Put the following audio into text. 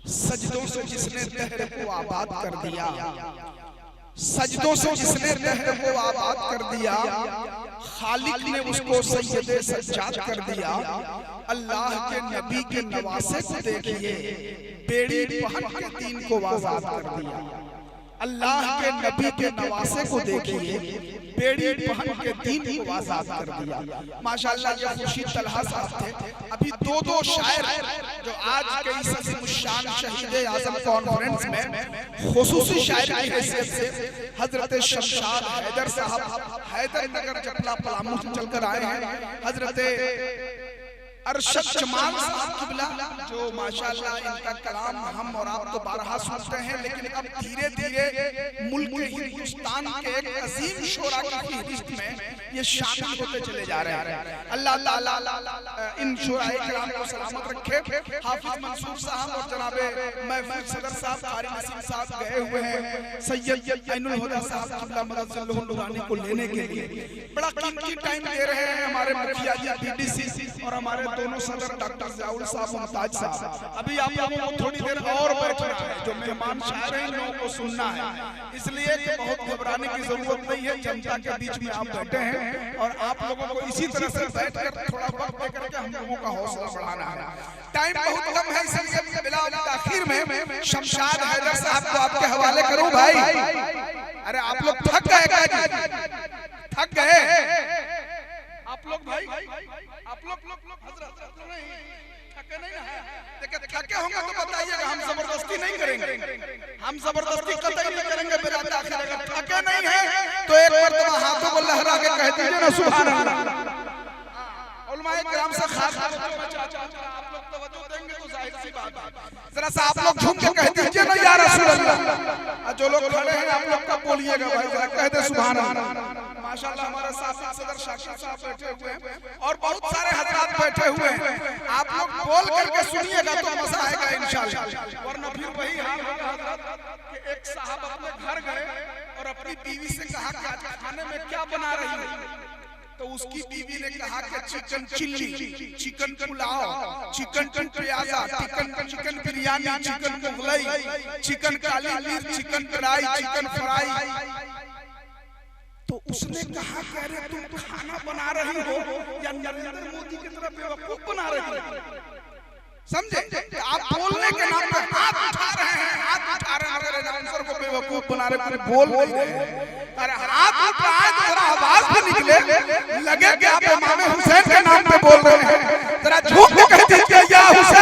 सजदों से जिसने दहर को आबाद कर दिया, सजदों से जिसने दहर को आबाद कर दिया, खालिक ने उसको सैयदे सज्जाद कर दिया। अल्लाह के नबी के नवासे को देखिए, बेड़ी पहन के दीन को आजाद कर दिया। अल्लाह के नबी के नवासे को देखिए, बेड़ी पहन के दीन को आजाद कर दिया। माशाअल्लाह ये खुर्शीद तलहा साहब थे। अभी दो शायर जो आज के इस अज़ीमुश्शान शहीद आज़म कॉन्फ्रेंस में खुसूसी शायर की हैसियत से हजरत शमशाद हैदर साहब हैदर नगर जपला पलामू से चलकर आए हैं। हजरत अरशद जमाल साहब किबला जो माशाअल्लाह इनका कलाम हम और आप तो बारहा सुनते हैं, लेकिन अब धीरे धीरे मुल्क हिंदुस्तान के एक अजीम शोरा की फहरिस्त में ये शामिल होते चले जा रहे हैं। अल्लाह ताला इन शोराए किराम को सलामत रखे। हाफिज मंसूर साहब और जनाबे महफूज सदर साहब कारी नसीम साहब गए हुए हैं सैयद ऐनुल हुदा साहब किबला मदद नूरानी को लेने के लिए। बड़ा कीमती टाइम दे रहे हैं हमारे मुखिया जी बीडीसी और हमारे दोनों सदर डॉक्टर ज़ियाउल साहब मुमताज साहब। अभी आप लोगों को थोड़ी देर और बैठना है, जो मेहमान शायर हैं इन लोगों को सुनना है, इसलिए कि बहुत घबराने की जरूरत नहीं है। जनता के बीच में आप बैठे हैं और आप लोगों को इसी तरह से बैठकर थोड़ा वक्त देकर के हम लोगों का हौसला बढ़ाना है। टाइम बहुत कम है, इसलिए बिला आखिर में शमशाद हैदर साहब को आपके हवाले करूं। भाई अरे आप लोग थक गए, थक गए आप लोग भाई, आप लोग हजरत नहीं थके नहीं है? देखिए थके होंगे तो बताइएगा, हम जबरदस्ती नहीं करेंगे, हम जबरदस्ती कतई नहीं करेंगे। बिलात आखिर अगर थके नहीं है तो एक मर्तबा हाथों को लहरा के कह दीजिए ना सुभान अल्लाह। उलमाए किराम से खास आप लोग तवज्जो देंगे तो जाहिर सी बात है, जरा सा आप लोग झूम के कह दीजिए ना या रसूल अल्लाह। जो लोग खड़े हैं आप लोग कब बोलिएगा भाई, जरा कह दे सुभान अल्लाह। माशाअल्लाह हमारे साथ सदर शाकिर साहब बैठे हुए हैं और बहुत सारे हजरात बैठे हुए हैं। आप लोग बोल करके सुनिएगा तो मजा आएगा इंशाअल्लाह, वरना फिर वही हाल होगा हजरत कि एक साहब अपने घर गए और अपनी बीवी से कहा कि आज खाने में क्या बना रही है, तो उसकी बीवी ने कहा कि chicken chilli, chicken pulao, chicken pyaza, chicken biryani, chicken Mughlai, chicken kali mirch, chicken कढ़ाई, चिकन फ्राई। तो उसने कहा कि अरे तुम खाना बना रही हो या नरेंद्र मोदी की तरह बेवकूफ बना रही हो? समझे? आप बोलने के नाम पे हाथ उठा रहे हैं, हाथ उठा रहे हैं, अगर अनाउंसर को बेवकूफ बना रहे हैं, बोल रहे हैं। अरे हाथ उठाए तो जरा आवाज भी निकले, लगे कि आप इमाम हुसैन के नाम पे बोल रहे हैं। जरा झूठ कह दीजिए या हुसैन